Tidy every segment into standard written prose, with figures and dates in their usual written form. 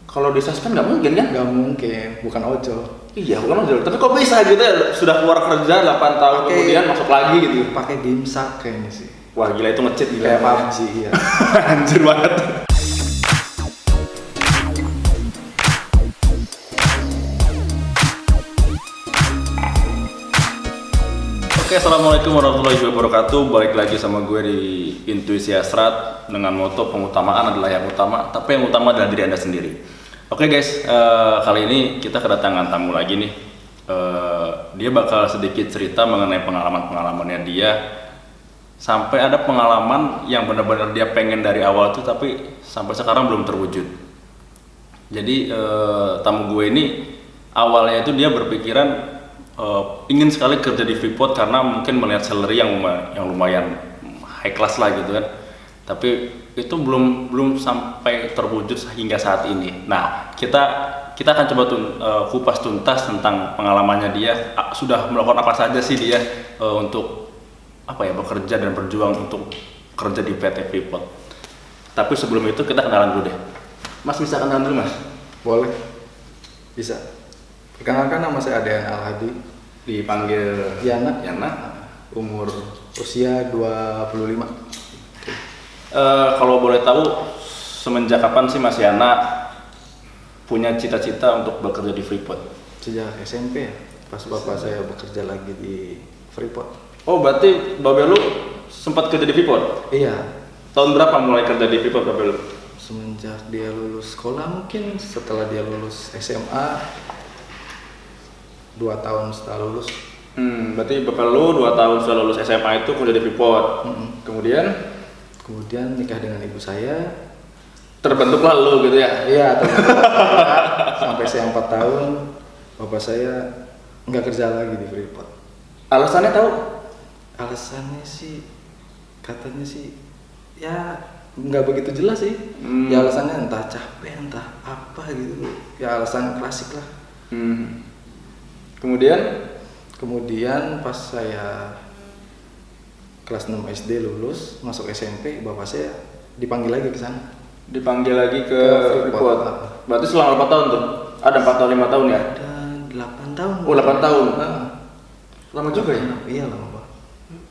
Kalau di suspend nggak mungkin kan? Nggak mungkin, bukan ojol. Iya, bukan ojol. Tapi kok bisa gitu ya? Sudah keluar kerja 8 tahun kemudian masuk lagi gitu. Pakai game sak kayaknya sih. Wah gila, itu nge-cheat gila. Kayak PUBG ya. Anjir banget. Oke, assalamualaikum warahmatullahi wabarakatuh. Balik lagi sama gue di Intuisi Asrat dengan moto pengutamaan adalah yang utama, tapi yang utama adalah diri Anda sendiri. Oke guys, kali ini kita kedatangan tamu lagi nih. Dia bakal sedikit cerita mengenai pengalaman-pengalamannya dia. Sampai ada pengalaman yang benar-benar dia pengen dari awal tuh, tapi sampai sekarang belum terwujud. Jadi tamu gue ini awalnya itu dia berpikiran ingin sekali kerja di Freeport karena mungkin melihat salary yang lumayan high class lah gitu kan. Tapi itu belum sampai terwujud hingga saat ini. Nah, kita akan coba kupas tuntas tentang pengalamannya dia. Sudah melakukan apa saja sih dia untuk bekerja dan berjuang untuk kerja di PT Freeport. Tapi sebelum itu kita kenalan dulu deh. Mas bisa kenalan dulu Mas? Boleh. Bisa. Perkenalkan, nama saya Adean Al-Hadi. Dipanggil Yana. Umur Usia 25. Kalau boleh tahu, semenjak kapan sih Mas Yana punya cita-cita untuk bekerja di Freeport? Sejak SMP ya, pas bapak saya bekerja lagi di Freeport. Oh, berarti Babe lu sempat kerja di Freeport? Iya. Tahun berapa mulai kerja di Freeport Babe lu? Semenjak dia lulus sekolah, mungkin setelah dia lulus SMA 2 tahun setelah lulus. Berarti bapak lu 2 tahun setelah lulus SMA itu kerja di Freeport. Kemudian nikah dengan ibu saya. Terbentuklah lu gitu ya? Iya, terbentuk. Sampai saya 4 tahun, bapak saya nggak kerja lagi di Freeport. Alasannya tahu? Alasannya sih, katanya sih, ya nggak begitu jelas sih. Ya alasannya entah capek, entah apa gitu. Ya alasan klasik lah. Kemudian pas saya kelas 6 SD lulus, masuk SMP, bapak saya dipanggil lagi ke sana. Dipanggil lagi ke Freeport. Berarti selama berapa tahun tuh? Ada 4 tahun, 5 tahun ya? Ada 8 tahun. Oh, 8 tahun? Lama juga ya? Iya, lama Pak.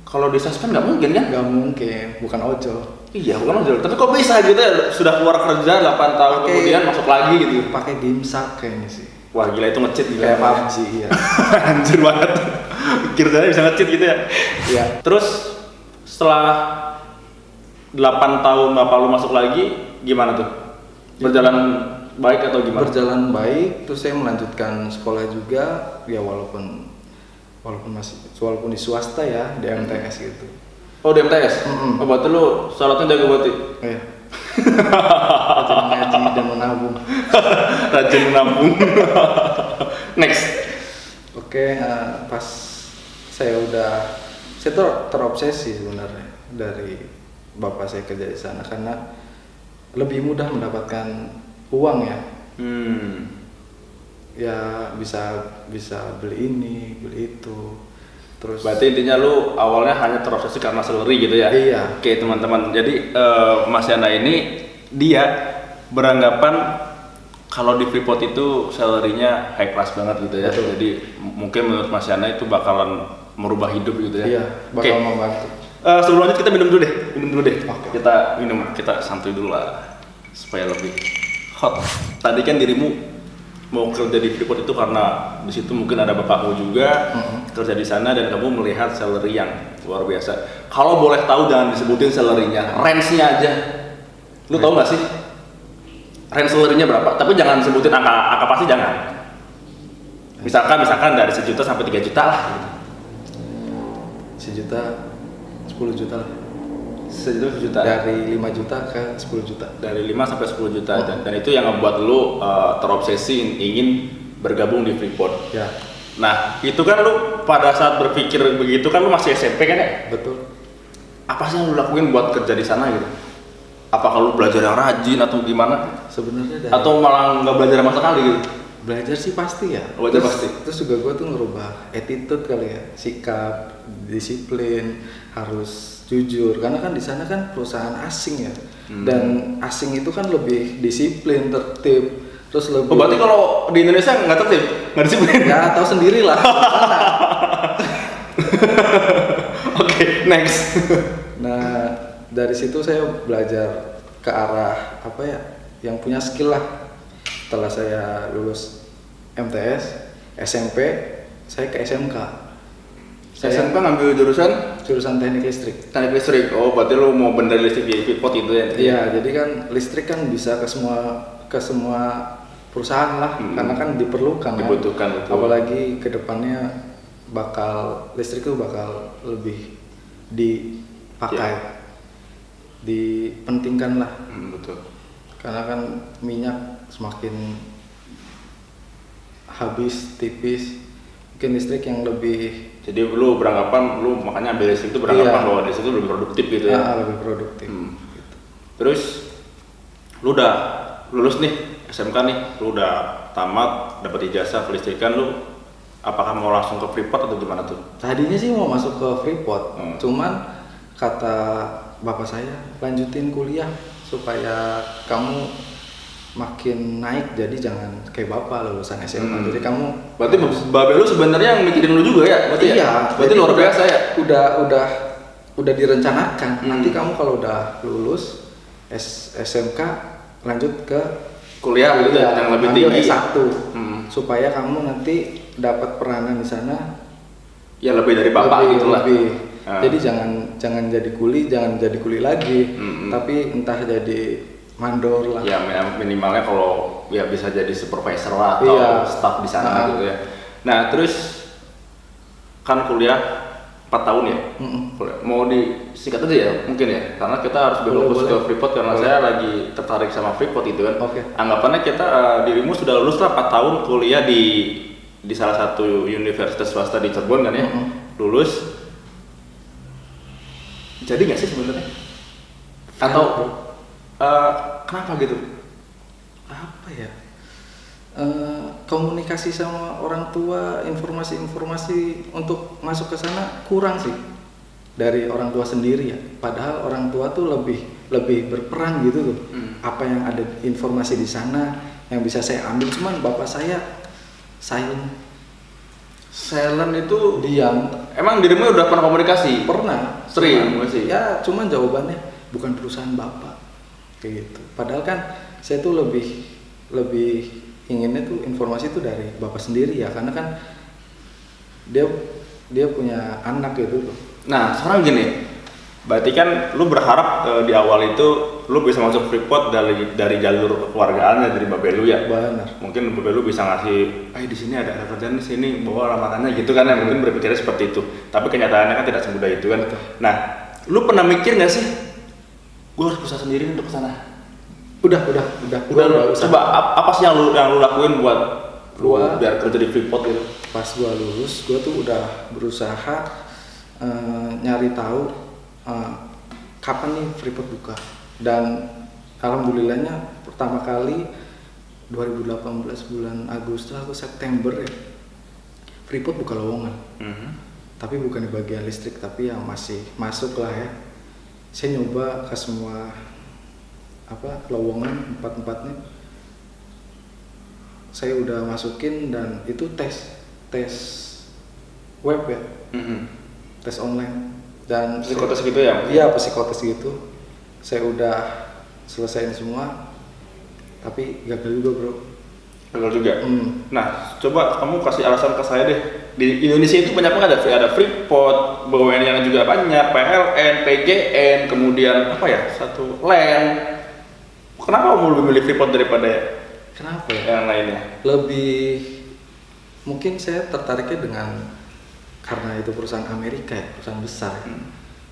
Kalau di suspend nggak mungkin kan? Nggak mungkin, bukan ojol. Iya, bukan ojol. Tapi kok bisa gitu ya? Sudah keluar kerja 8 tahun kemudian masuk lagi gitu? Pakai game sak kayaknya sih. Wah gila, itu nge-cheat gila. Kayak PUBG ya. Anjir banget. Kira-kira bisa nge-cheat gitu ya? Iya. Terus setelah 8 tahun bapak lu masuk lagi, gimana tuh? Berjalan baik atau gimana? Berjalan baik, terus saya melanjutkan sekolah juga, ya walaupun di swasta ya, di MTS gitu. Oh, di MTS? Oh, berarti lu syaratnya jago berarti? Iya. Rajin ngaji dan menabung. Rajin menabung. Next. Oke, pas saya terobsesi sebenarnya dari bapak saya kerja di sana karena lebih mudah mendapatkan uang ya. Ya bisa beli ini, beli itu. Terus berarti intinya lu awalnya hanya terobsesi karena salary gitu ya? Iya. Oke teman-teman, jadi Mas Yana ini dia beranggapan kalau di Freeport itu salary-nya high class banget gitu ya. Betul. Jadi mungkin menurut Mas Yana itu bakalan merubah hidup gitu ya? Iya, bakal membantu. Sebelum lanjut kita minum dulu deh. Oke. Kita santuy dulu lah supaya lebih hot. Tadi kan dirimu mau kerja di Freeport itu karena di situ mungkin ada bapakmu juga kerja di sana dan kamu melihat salary yang luar biasa. Kalau boleh tahu jangan disebutin salary-nya, range-nya aja. Lu tahu nggak sih range salary-nya berapa? Tapi jangan sebutin angka pasti jangan. Misalkan dari 1 juta sampai 3 juta lah. 1 juta, 10 juta lah. 1 juta. Dari 5 juta ke 10 juta. Dari 5 sampai 10 juta dan itu yang ngebuat lu terobsesi ingin bergabung di Freeport. Ya. Nah, itu kan lu pada saat berpikir begitu kan lu masih SMP kan ya? Betul. Apa sih yang lu lakuin buat kerja di sana gitu? Apakah lu belajar yang rajin atau gimana? Sebenarnya Atau malah nggak belajar sama sekali gitu? belajar sih pasti ya. Belajar pasti. Terus juga gue tuh ngerubah attitude kali ya, sikap, disiplin, harus jujur. Karena kan di sana kan perusahaan asing ya, dan asing itu kan lebih disiplin, tertib, Terus lebih. Oh, berarti kalau di Indonesia nggak tertib, nggak disiplin. Ya tahu sendirilah. Oke, next. Nah, dari situ saya belajar ke arah apa ya, yang punya skill lah. Setelah saya lulus MTS, SMP, saya ke SMK. SMK ngambil jurusan teknik listrik. teknik listrik. Oh, berarti lu mau bener listrik di Freeport itu ya? Iya, jadi kan listrik kan bisa ke semua perusahaan lah, karena kan diperlukan. Dibutuhkan, kan? betul. Apalagi kedepannya listrik itu bakal lebih dipakai, dipentingkan lah. Betul. Karena kan minyak semakin habis, tipis, mungkin listrik yang lebih. Jadi lu beranggapan, lu makanya ambil listrik itu beranggapan bahwa di situ lebih produktif gitu ya? Lebih produktif. Gitu. Terus lu udah lulus nih SMK nih, lu udah tamat, dapat ijazah kelistrikan, lu apakah mau langsung ke Freeport atau gimana tuh? Tadinya sih mau masuk ke Freeport, cuman kata bapak saya lanjutin kuliah supaya kamu makin naik, jadi jangan kayak bapak lulusan SMA. Jadi kamu berarti babe lu sebenarnya yang mikirin lu juga ya? Berarti iya, berarti luar biasa ya? Udah direncanakan. Nanti kamu kalau udah lulus SMK lanjut ke kuliah gitu yang lebih tinggi S1 supaya kamu nanti dapat peranan di sana ya lebih dari bapak gitu lah. Jadi jangan jadi kuli lagi, tapi entah jadi mandor lah. Ya minimalnya kalau ya bisa jadi supervisor lah atau staff di sana gitu ya. Nah, terus kan kuliah 4 tahun ya. Mau disingkat aja ya mungkin ya, karena kita harus berfokus ke Freeport karena saya lagi tertarik sama Freeport itu kan. Anggapannya kita dirimu sudah lulus lah 4 tahun kuliah di salah satu universitas swasta di Cirebon kan ya. Lulus. Jadi nggak sih sebenarnya? Atau kenapa gitu? Apa ya? Komunikasi sama orang tua, informasi-informasi untuk masuk ke sana kurang sih dari orang tua sendiri ya. Padahal orang tua tuh lebih berperan gitu tuh. Apa yang ada informasi di sana yang bisa saya ambil, cuman bapak saya silent itu diam. Emang dirimu udah pernah komunikasi? Pernah. Sering masih? Ya, cuman jawabannya bukan perusahaan bapak kayak gitu. Padahal kan saya tuh lebih inginnya tuh informasi itu dari bapak sendiri ya, karena kan dia punya anak gitu loh. Nah sekarang gini, berarti kan lu berharap di awal itu lu bisa masuk Freeport dari jalur keluargaannya dari babe lu ya. Benar. Mungkin babe lu bisa ngasih, di sini ada kerjaan di sini, bawa lamarannya gitu kan ya. Mungkin berpikirnya seperti itu. Tapi kenyataannya kan tidak semudah itu kan. Nah, lu pernah mikir nggak sih, gue harus usaha sendiri untuk kesana? Udah. Coba apa sih yang lu lakuin buat biar kerja di Freeport gitu? Pas gua lulus, gua tuh udah berusaha nyari tahu kapan nih Freeport buka. Dan alhamdulillahnya pertama kali 2018 bulan Agustus atau September ya, Freeport buka lowongan. Tapi bukan di bagian listrik, tapi yang masih masuk lah ya. Saya nyoba ke semua lowongan 4-4-nya saya udah masukin, dan itu tes web ya, tes online, dan psikotes gitu ya? Iya, psikotes gitu. Saya udah selesaiin semua, tapi gagal juga bro. Gagal juga? Nah, coba kamu kasih alasan ke saya deh. Di Indonesia itu banyak banget ada Freeport, BUMN yang juga banyak, PLN, PGN, kemudian satu LEN. Kenapa kamu lebih milih Freeport daripada yang lainnya? Mungkin saya tertariknya karena itu perusahaan Amerika ya, perusahaan besar.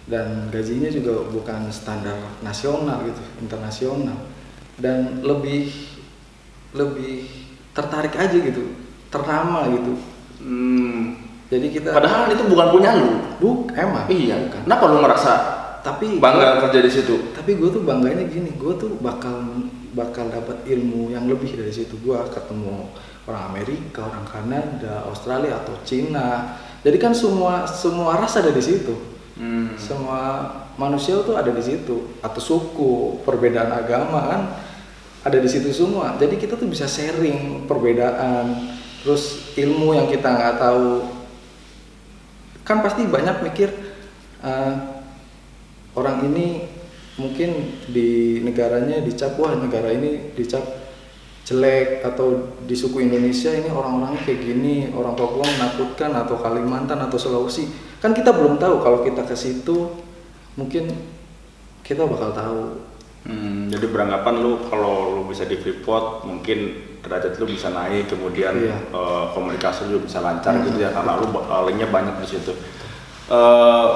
Dan gajinya juga bukan standar nasional gitu, internasional. Dan lebih tertarik aja gitu, ternama gitu. Jadi kita. Padahal itu bukan punya lu. Emang. Iya. Bukan. Kenapa lu ngerasa bangga kerja di situ? Tapi gue tuh bangganya gini, gue tuh bakal dapat ilmu yang lebih dari situ. Gue ketemu orang Amerika, orang Kanada, Australia atau Cina. Jadi kan semua ras ada di situ. Semua manusia tuh ada di situ. Atau suku, perbedaan agama kan ada di situ semua. Jadi kita tuh bisa sharing perbedaan, terus ilmu yang kita nggak tahu. Kan pasti banyak mikir orang ini mungkin di negaranya dicap, wah negara ini dicap jelek, atau di suku Indonesia ini orang-orangnya kayak gini, orang Papua menakutkan, atau Kalimantan atau Sulawesi. Kan kita belum tahu, kalau kita ke situ mungkin kita bakal tahu. Jadi beranggapan lu kalau lu bisa di Freeport mungkin derajat lu bisa naik, kemudian Iya. Komunikasi lu bisa lancar gitu ya, karena lu linknya banyak di situ.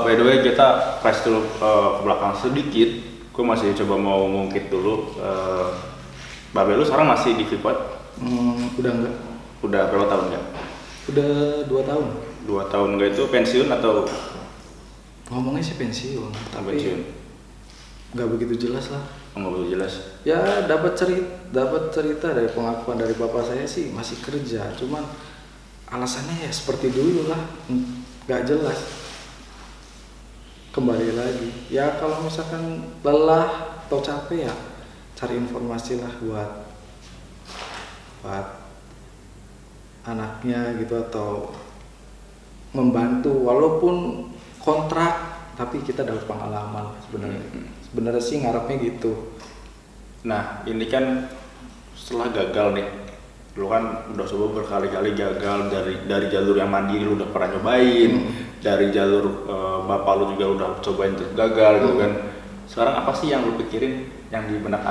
By the way, kita press dulu ke belakang sedikit. Gue masih coba mau ngungkit dulu. Babe lu sekarang masih di Freeport? Udah enggak? Udah berapa tahun ya? Udah 2 tahun. 2 tahun enggak, itu pensiun atau Ngomongnya sih pensiun, tapi pensiun? nggak begitu jelas lah. Enggak begitu jelas. Ya dapat cerita dari pengakuan dari bapak saya sih masih kerja, cuman alasannya ya seperti dulu lah, nggak jelas. Kembali lagi, ya kalau misalkan lelah atau capek ya cari informasi lah buat anaknya gitu, atau membantu walaupun kontrak tapi kita dapat pengalaman sebenarnya. Sebenarnya sih ngarepnya gitu. Nah, ini kan setelah gagal nih, lu kan udah coba berkali-kali gagal dari jalur yang mandiri lu udah pernah nyobain, dari jalur bapak lu juga udah cobain terus gagal gitu kan. Sekarang apa sih yang lu pikirin, yang di benak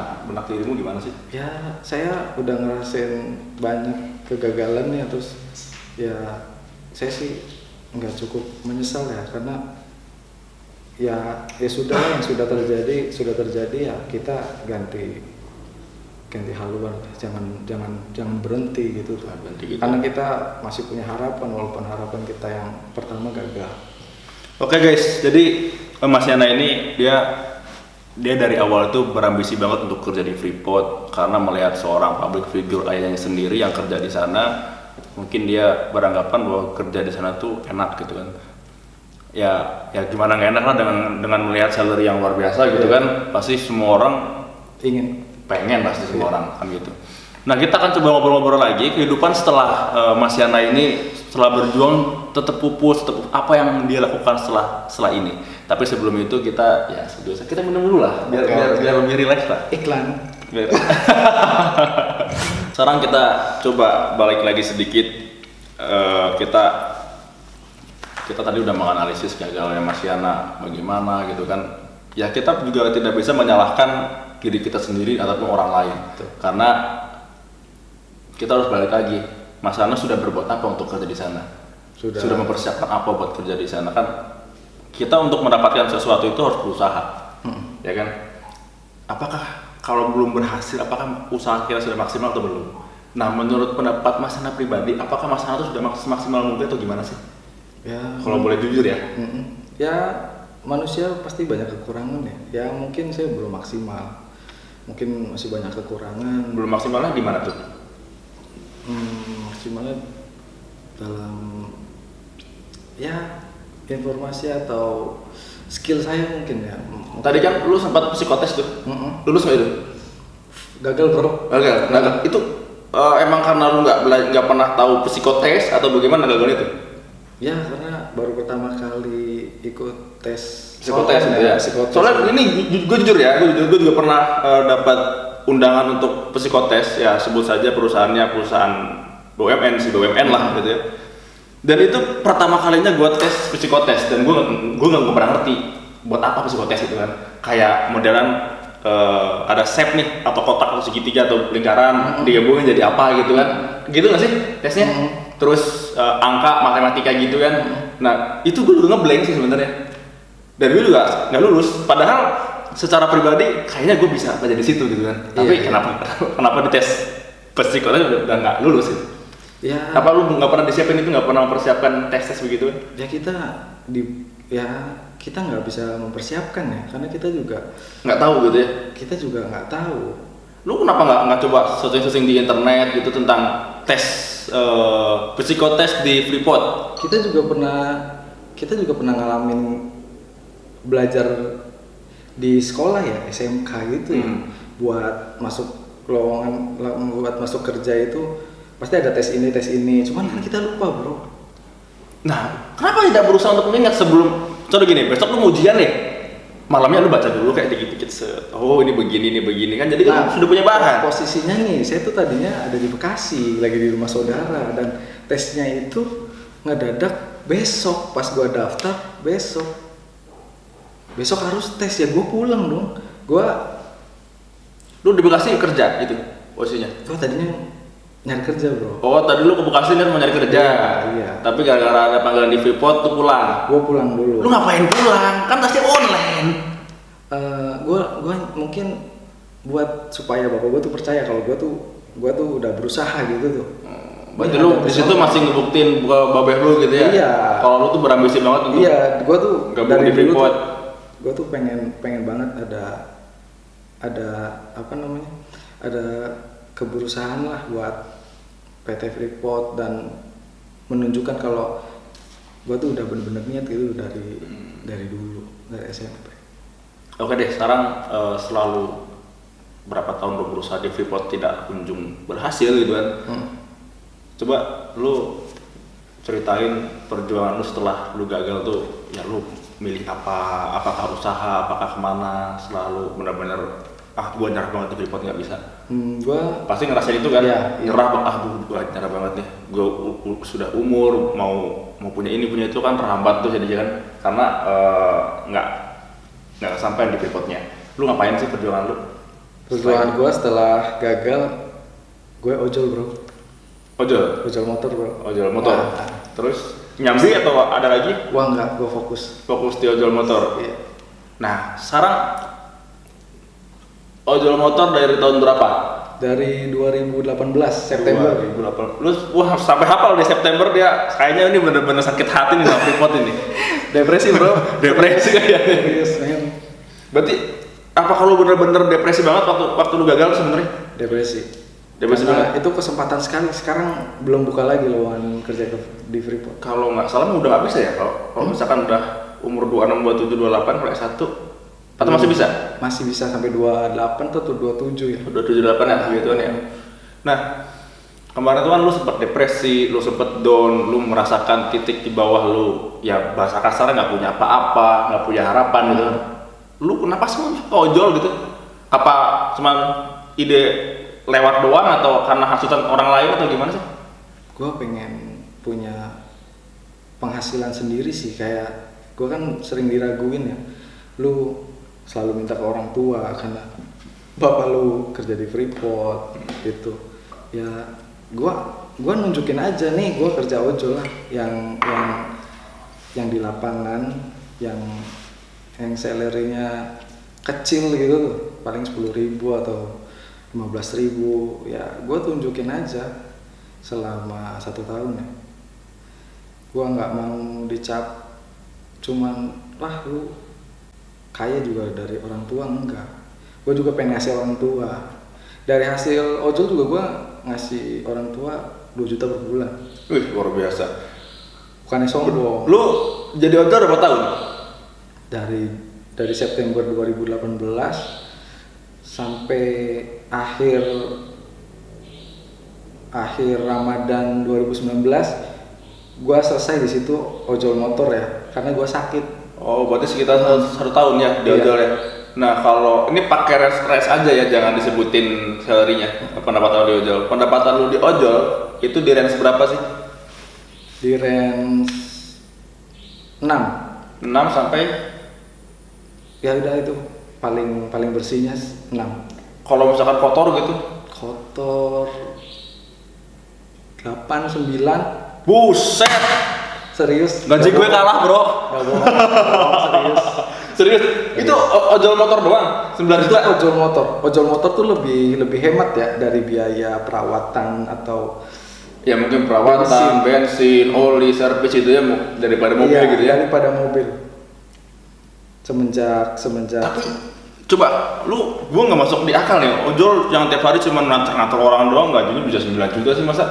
dirimu gimana sih? Ya saya udah ngerasain banyak kegagalan ya, terus ya saya sih nggak cukup menyesal ya, karena ya sudah, yang sudah terjadi ya kita ganti haluan, jangan berhenti gitu tuh. Karena kita masih punya harapan walaupun harapan kita yang pertama gagal. Oke guys, jadi Mas Yana ini dia dari awal itu berambisi banget untuk kerja di Freeport, karena melihat seorang public figure ayahnya sendiri yang kerja di sana, mungkin dia beranggapan bahwa kerja di sana tuh enak gitu kan. Ya gimana nggak enak lah dengan melihat salary yang luar biasa gitu kan. Pasti semua orang pengen pasti semua orang kan gitu. Nah, kita akan coba ngobrol-ngobrol lagi kehidupan setelah Mas Yana ini setelah berjuang tetap pupus, apa yang dia lakukan setelah ini. Tapi sebelum itu kita minum dulu lah biar lebih rileks lah. Iklan. Sekarang kita coba balik lagi sedikit. Kita tadi udah menganalisis gagalnya Mas Yana bagaimana gitu kan. Ya kita juga tidak bisa menyalahkan diri kita sendiri ataupun orang lain. Betul. Karena kita harus balik lagi. Mas Yana sudah berbuat apa untuk kerja di sana? Sudah mempersiapkan apa buat kerja di sana kan? Kita untuk mendapatkan sesuatu itu harus berusaha. Ya kan? Apakah kalau belum berhasil, apakah usaha kita sudah maksimal atau belum? Nah, menurut pendapat Mas Yana pribadi, apakah Mas Yana itu sudah maksimal mungkin atau gimana sih? Ya, kalau boleh jujur ya. Ya manusia pasti banyak kekurangan ya. Ya mungkin saya belum maksimal, mungkin masih banyak kekurangan. Belum maksimalnya gimana tuh? Maksimalnya dalam ya informasi atau skill saya mungkin ya. Tadi kan lu sempat psikotes tuh. Lulus nggak itu? Gagal bro. Gagal. Nah, itu emang karena lu nggak pernah tahu psikotes atau bagaimana gagal itu? Ya karena baru pertama kali ikut tes psikotes ya. Soalnya ini gue jujur ya, gue juga pernah dapat undangan untuk psikotes ya, sebut saja perusahaan BUMN lah gitu ya. Dan itu pertama kalinya gue tes psikotes dan gue nggak pernah ngerti buat apa psikotes itu kan. Kayak modelan ada shape nih atau kotak atau segitiga atau lingkaran digabungin jadi apa gitu kan. Gitu nggak sih tesnya? Terus angka matematika gitu kan. Nah itu gue juga ngeblank sih sebenarnya. Dan gue juga nggak lulus. Padahal secara pribadi kayaknya gue bisa kerja di situ gitu kan. Tapi kenapa di tes psikotes udah nggak lulus gitu? Ya. Apa lu nggak pernah disiapin itu, nggak pernah mempersiapkan tes begitu kan? Ya kita nggak bisa mempersiapkan ya, karena kita juga nggak tahu gitu ya. Kita juga nggak tahu. Lu kenapa nggak coba searching di internet gitu tentang tes psikotes di Freeport? Kita juga pernah ngalamin belajar di sekolah ya, SMK gitu ya, buat masuk lowongan buat masuk kerja itu pasti ada tes ini, cuman kan kita lupa bro. Nah, kenapa tidak berusaha untuk mengingat sebelum, contoh gini, besok lu mau ujian nih, malamnya lu baca dulu kayak dikit-dikit, oh ini begini kan, jadi kan sudah punya bahan. Posisinya nih, saya tuh tadinya ada di Bekasi, lagi di rumah saudara, dan tesnya itu ngedadak besok, pas gua daftar besok harus tes, ya gua pulang dong. Lu di Bekasi kerja gitu posisinya? Gua tadinya nyari kerja bro. Oh, tadi lu ke Bekasi kan mau nyari kerja. Iya. Tapi gara-gara ada panggilan di Freeport tuh pulang. Gua pulang dulu. Lu ngapain pulang? Kan tesnya online. Gua mungkin buat supaya bapak gua tuh percaya kalau gua tuh udah berusaha gitu tuh. Berarti lu di situ masih ngebuktiin babeh lu gitu ya? Iya. Kalau lu tuh berambisi banget untuk gua tuh gabung dari di dulu Freeport. tuh, gua tuh pengen banget ada apa namanya? Ada keberusahaan lah buat PT Freeport dan menunjukkan kalau gua tuh udah bener-bener niat gitu dari dulu, dari SMP. Oke deh, sekarang selalu berapa tahun lu berusaha di Freeport tidak kunjung berhasil gitu kan? Coba lu ceritain perjuangan lu setelah lu gagal tuh, ya lu milih apa? Apakah usaha? Apakah kemana? Selalu benar-benar gua nyerah banget di Freeport, nggak bisa. Gua Pasti ngerasain itu kan? Iya. Nyerah, gua nyerah banget nih. Gua sudah umur mau punya ini punya itu kan terhambat tuh jadi kan, karena nggak kesampaian di Freeportnya. Lu ngapain sih perjuangan lu? Perjuangan gue setelah gagal, gue ojol bro. Ojol motor bro. Ojol motor. Nah. Terus nyambi atau ada lagi? Wah enggak, gue fokus. Fokus di ojol motor. Iya. Nah, sekarang ojol motor dari tahun berapa? Dari 2018 September. 2008. Lu sampai hafal di September dia kayaknya ini bener-bener sakit hati nih sama Freeport ini. Depresi bro. Depresi kayaknya. Serius men. Berarti apa kalau bener-bener depresi banget waktu lu gagal sebenarnya? Depresi Karena banget. Itu kesempatan sekali. Sekarang belum buka lagi lowongan kerja di Freeport. Kalau nggak salah udah nggak bisa ya, kalau misalkan udah umur 26, 27, 28 kalau S1 atau masih bisa? Masih bisa sampai 28 atau 27 ya. 27, 28 ya gitu kan ya. Nah, kemarin tuh kan lu sempat depresi, lu sempat down, lu merasakan titik di bawah lu, ya bahasa kasarnya nggak punya apa-apa, nggak punya harapan gitu. Lu kenapa sih suka ojol gitu? Apa cuman ide lewat doang atau karena hasutan orang lain atau gimana sih? Gue pengen punya penghasilan sendiri sih, kayak gue kan sering diraguin ya, lu selalu minta ke orang tua karena bapak lu kerja di Freeport gitu ya. Gue nunjukin aja nih, gue kerja ojol lah, yang di lapangan, yang salary-nya kecil gitu tuh, paling 10.000 atau 15.000 ya. Gue tunjukin aja selama 1 tahun ya. Gue nggak mau dicap cuman lah lu kaya juga dari orang tua, enggak. Gue juga pengen ngasih orang tua. Dari hasil ojol juga gue ngasih orang tua 2 juta per bulan. Wih, luar biasa. Bukannya sombong. Lu jadi ojol berapa tahun? Dari September 2018 sampai akhir Ramadan 2019 gue selesai di situ ojol motor ya, karena gue sakit. Oh, berarti sekitar 1 tahun ya di ojol ya. Nah, kalau ini pakai res aja ya, jangan disebutin salary-nya, pendapatan lu di ojol. Pendapatan lu di ojol itu di range berapa sih? Di range 6 sampai ya udah itu paling bersihnya 6. kalau misalkan kotor gitu? Kotor 8, 9. Buset. Serius? Gaji gue kalah, Bro. Gak bohong, serius. Serius. Itu ojol motor doang 9 Itu juta. ojol motor tuh lebih hemat ya dari biaya perawatan atau Ya mungkin perawatan, bensin, oli, servis itu ya daripada mobil iya, gitu ya. daripada mobil. Semenjak Tapi coba gua nggak masuk di akal nih, ojol yang tiap hari cuma ngatur orang doang gajinya bisa 9 juta sih, masa?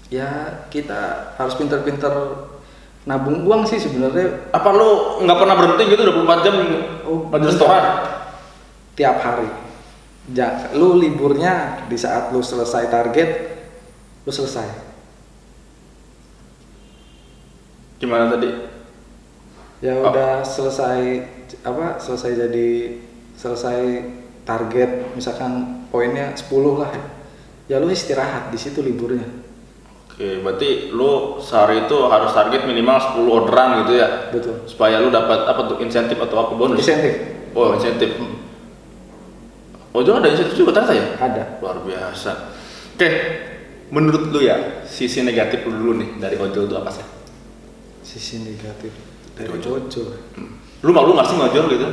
ya kita harus pinter-pinter nabung uang sih sebenarnya. Apa lu nggak pernah berhenti gitu 24 jam di restoran? Tiap hari lu liburnya di saat lu selesai target, lu selesai. Gimana tadi? Ya udah selesai selesai target, misalkan poinnya 10 lah. Ya lu istirahat di situ liburnya. Oke, berarti lu sehari itu harus target minimal 10 orderan gitu ya? Betul. Supaya lu dapat apa tuh, insentif atau apa, bonus? Insentif. Oh, insentif. Ojol ada insentif juga ternyata ya? Ada. Luar biasa. Oke, menurut lu ya, sisi negatif lu dulu nih dari ojol itu apa sih? Sisi negatif dari Ojol. ojol. Lu malu nggak sih ngojol gitu?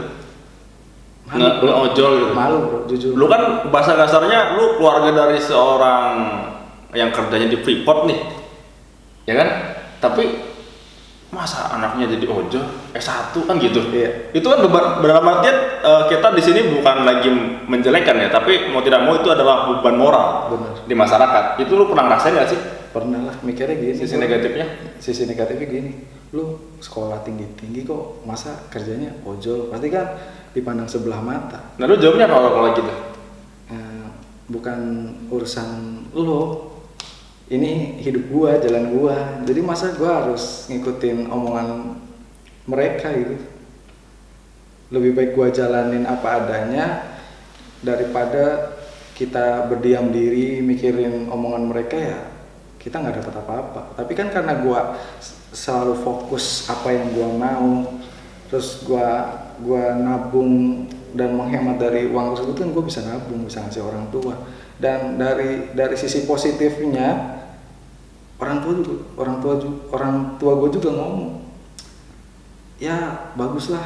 Ojol gitu? Malu bro, jujur. Lu kan bahasa kasarnya lu keluarga dari seorang yang kerjanya di Freeport nih, ya kan? Tapi masa anaknya jadi ojol S1 kan gitu? Iya. Itu kan dalam artian kita di sini bukan lagi menjelekkan ya, tapi mau tidak mau itu adalah beban moral. Benar. Di masyarakat. Itu lu pernah ngerasain nggak sih? Pernah lah, mikirnya gini. Sisi gua- negatifnya? Sisi negatifnya gini, lu sekolah tinggi kok masa kerjanya ojol, pasti kan dipandang sebelah mata. Nah lu jawabnya kalau gitu? Bukan urusan lo, ini hidup gua, jalan gua, jadi masa gua harus ngikutin omongan mereka gitu. Lebih baik gua jalanin apa adanya daripada kita berdiam diri mikirin omongan mereka, ya kita nggak dapat apa-apa. Tapi kan karena gua selalu fokus apa yang gua mau, terus gua nabung dan menghemat dari uang tersebut, kan gua bisa nabung, bisa ngasih orang tua. Dan dari sisi positifnya, orang tua gue juga ngomong, ya baguslah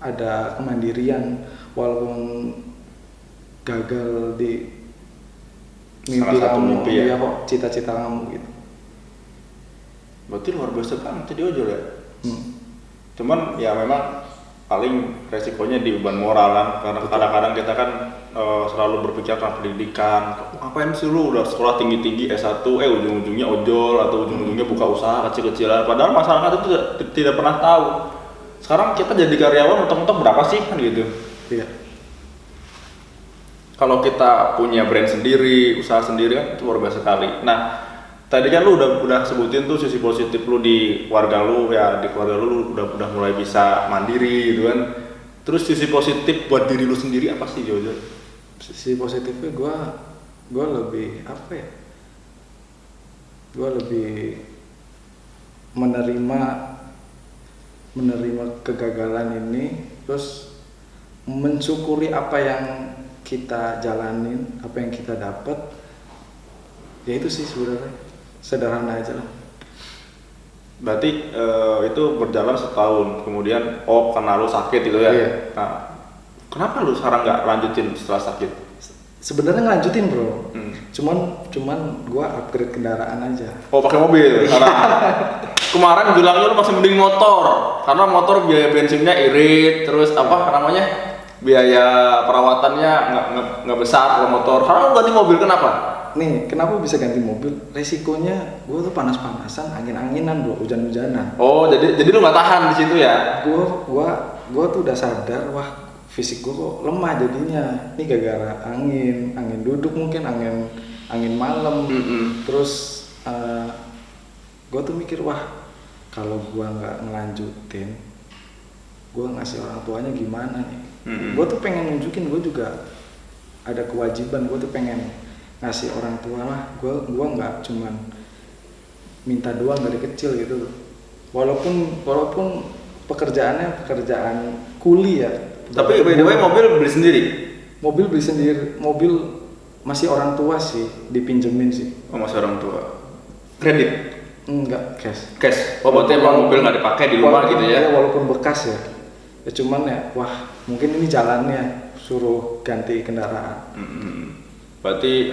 ada kemandirian walaupun gagal di mimpi Salah satu kamu, mimpi ya. ya kok cita-cita kamu gitu. Berarti luar biasa banget jadi ojol ya? Hmm. Cuman ya memang paling resikonya di beban moral kan, karena kadang-kadang kita kan selalu berpikir tentang pendidikan. Ngapain sih lu udah sekolah tinggi-tinggi S1 ujung-ujungnya ojol atau ujung-ujungnya buka usaha kecil-kecilan, padahal masyarakat itu tidak pernah tahu. Sekarang kita jadi karyawan mentok-mentok berapa sih kan gitu. Iya. Kalau kita punya brand sendiri, usaha sendiri kan itu luar biasa sekali. Nah, tadi kan lu udah sebutin tuh sisi positif lu di keluarga lu, ya di keluarga lu udah mulai bisa mandiri gitu kan. Terus sisi positif buat diri lu sendiri apa sih Jojo? Sisi positifnya gue lebih apa ya? Gue lebih menerima kegagalan ini, terus mensyukuri apa yang kita jalanin, apa yang kita dapat. Ya itu sih sebenarnya, sederhana aja lah. Berarti itu berjalan setahun, kemudian karena lu sakit gitu ya? Iya. Nah, kenapa lu sekarang nggak lanjutin setelah sakit? Sebenarnya ngelanjutin bro, Hmm. cuman gue upgrade kendaraan aja. Oh pakai mobil, karena kemarin bilangnya lu masih mending motor, karena motor biaya bensinnya irit, terus apa namanya biaya perawatannya nggak besar kalau motor. Karena lu ganti mobil kenapa? Nih, kenapa bisa ganti mobil? Resikonya gue tuh panas-panasan, angin-anginan bro, hujan-hujanan. Oh jadi lu nggak tahan di situ ya? Gue tuh udah sadar, wah fisik gue kok lemah jadinya. Ini gara-gara angin duduk mungkin, angin malam. Terus gue tuh mikir, wah kalau gue nggak ngelanjutin, gue ngasih orang tuanya gimana nih? Gue tuh pengen nunjukin gue juga ada kewajiban, gue tuh pengen ngasih orang tua lah. Gue nggak cuman minta doang dari kecil gitu. Walaupun pekerjaannya pekerjaan kuli ya. Tapi by the way mobil beli sendiri? Mobil beli sendiri, mobil masih orang tua sih, dipinjemin sih. Oh masih orang tua. Kredit? Enggak, cash. Cash? Oh berarti emang mobil nggak dipakai di rumah gitu ya? Walaupun bekas ya. Ya cuman ya, wah mungkin ini jalannya, suruh ganti kendaraan. Berarti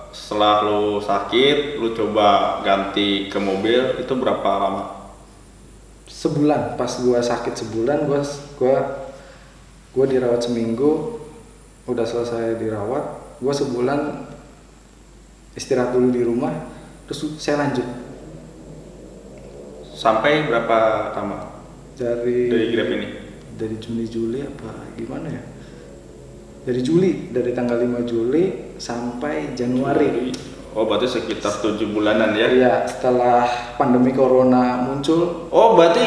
setelah lu sakit, lu coba ganti ke mobil, itu berapa lama? Sebulan, pas gua sakit sebulan, gua dirawat seminggu, udah selesai dirawat, gua sebulan istirahat dulu di rumah, terus saya lanjut. Sampai berapa lama Dari dari Grab ini? Dari Juni Juli apa gimana ya? dari tanggal 5 Juli sampai Januari. Oh, berarti sekitar 7 bulanan ya? Iya, setelah pandemi corona muncul. Oh, berarti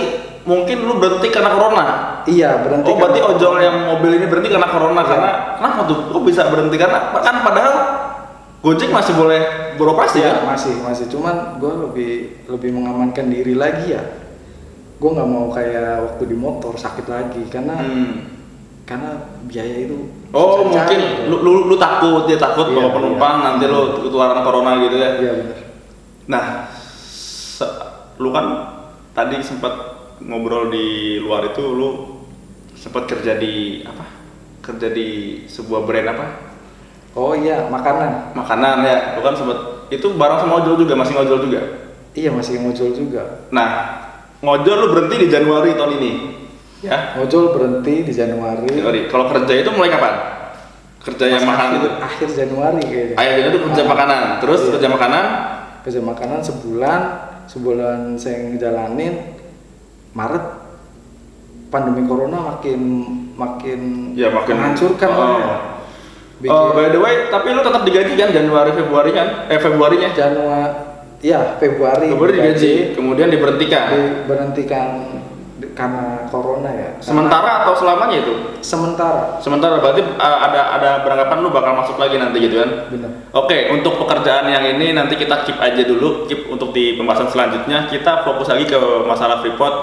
mungkin lu berhenti karena corona? Iya, berhenti. Oh, berarti ojol yang mobil ini berhenti karena corona. Karena kenapa tuh? Kok bisa berhenti? Karena kan padahal Gojek masih boleh beroperasi ya, kan? masih. Cuman gue lebih mengamankan diri lagi ya. Gue nggak mau kayak waktu di motor sakit lagi karena biaya itu. Oh, mungkin lu takut, dia takut Iya, bawa penumpang nanti lu ketularan corona gitu ya? Iya benar. Nah, lu kan tadi sempat ngobrol di luar itu, lu sempat kerja di apa? Kerja di sebuah brand apa? Oh iya, makanan. Makanan ya. Lu kan sempat itu bareng sama ojol juga, masih ngojol juga. Iya, masih ngojol juga. Nah, ngojol lu berhenti di Januari tahun ini. Ya. Ngojol berhenti di Januari. Kalau kerja itu mulai kapan? Kerja yang makanan itu? Akhir Januari kayaknya. Akhir Januari itu kerja makanan. Terus iya. kerja makanan? Kerja makanan sebulan saya ngejalanin. Maret pandemi corona makin menghancurkan. By the way, tapi lu tetap digaji kan Januari Februari kan? Februarinya? Februari digaji, kemudian diberhentikan karena corona ya. Sementara atau selamanya itu? Sementara berarti ada beranggapan lu bakal masuk lagi nanti gitu kan? Benar. Oke, untuk pekerjaan yang ini nanti kita keep aja dulu, untuk di pembahasan selanjutnya kita fokus lagi ke masalah Freeport.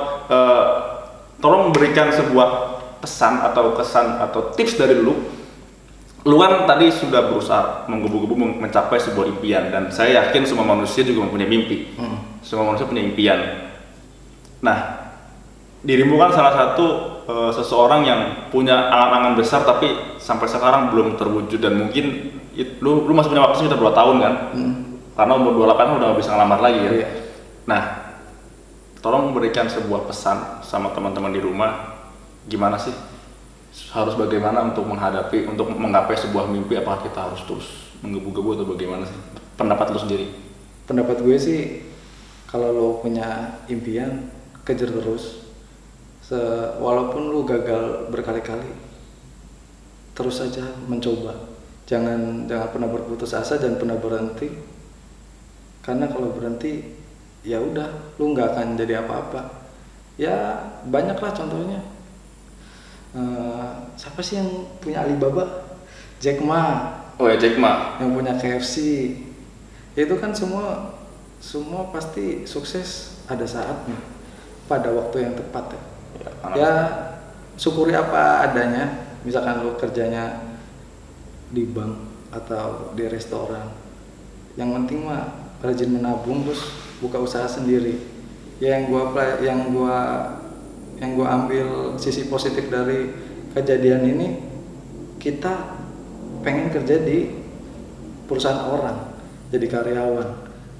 Tolong berikan sebuah pesan atau kesan atau tips dari lu. Lu kan tadi sudah berusaha menggebu-gebu mencapai sebuah impian, dan saya yakin semua manusia juga mempunyai mimpi. Semua manusia punya impian. Nah, dirimu kan salah satu seseorang yang punya angan-angan besar tapi sampai sekarang belum terwujud, dan mungkin lu masih punya waktu sekitar 2 tahun kan? Karena umur 28 udah gak bisa ngelamar lagi kan? Iya. Nah, tolong berikan sebuah pesan sama teman-teman di rumah, gimana sih harus bagaimana untuk menggapai sebuah mimpi? Apakah kita harus terus menggebu-gebu atau bagaimana sih? Pendapat lu sendiri? Pendapat gue sih, kalau lo punya impian, kejar terus. Walaupun lu gagal berkali-kali, terus saja mencoba. Jangan pernah berputus asa, jangan pernah berhenti. Karena kalau berhenti, ya udah, lu nggak akan jadi apa-apa. Ya banyaklah contohnya. Siapa sih yang punya Alibaba? Jack Ma. Oh ya, Jack Ma. Yang punya KFC. Itu kan semua pasti sukses ada saatnya, pada waktu yang tepat ya. Ya syukuri apa adanya. Misalkan lu kerjanya di bank atau di restoran, yang penting mah rajin menabung terus buka usaha sendiri. Ya yang gua ambil sisi positif dari kejadian ini, kita pengen kerja di perusahaan orang, jadi karyawan.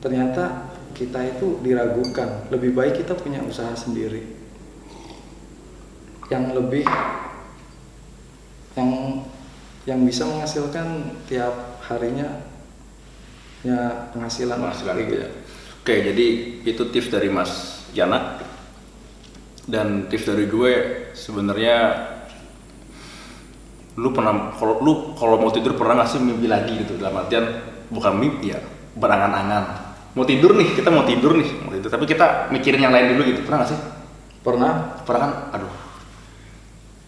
Ternyata kita itu diragukan. Lebih baik kita punya usaha sendiri yang lebih yang bisa menghasilkan tiap harinya ya penghasilan gitu ya. Oke, jadi itu tips dari Mas Yana. Dan tips dari gue sebenarnya, lu kalau mau tidur pernah nggak sih mimpi lagi gitu? Dalam artian bukan mimpi ya, berangan-angan. Mau tidur nih, tapi kita mikirin yang lain dulu gitu. Pernah nggak sih? Pernah kan? Aduh,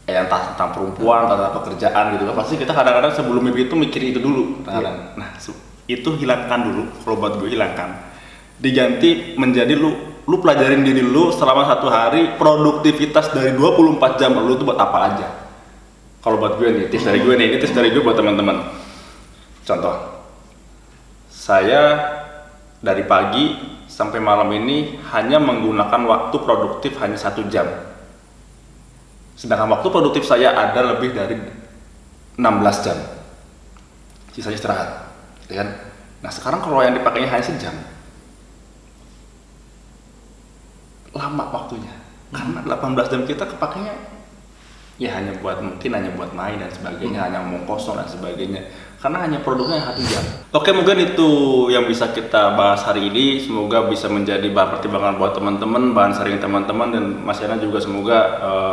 entah tentang perempuan, tentang pekerjaan gitu kan. Pasti kita kadang-kadang sebelum mimpi itu mikirin itu dulu. Nah, itu hilangkan dulu. Kalau buat gue hilangkan. Diganti menjadi lu pelajarin diri lu selama 1 hari, produktivitas dari 24 jam lu itu buat apa aja. Kalau buat gue nih, tips dari gue nih, ini tips dari gue buat teman-teman. Contoh, saya dari pagi sampai malam ini hanya menggunakan waktu produktif hanya 1 jam. Sedangkan waktu produktif saya ada lebih dari 16 jam. Sisanya istirahat, ya kan? Nah sekarang kalau yang dipakainya hanya sejam, lama waktunya. Karena 18 jam kita kepakainya ya hanya buat main dan sebagainya, hanya ngomong kosong dan sebagainya. Karena hanya produknya 1 jam. Oke, mungkin itu yang bisa kita bahas hari ini. Semoga bisa menjadi bahan pertimbangan buat teman-teman, bahan sharing teman-teman, dan Mas Yana juga semoga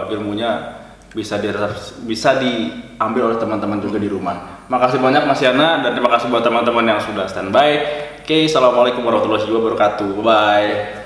ilmunya bisa diambil oleh teman-teman juga di rumah. Makasih banyak Mas Yana dan terima kasih buat teman-teman yang sudah standby. Oke, assalamualaikum warahmatullahi wabarakatuh. Bye.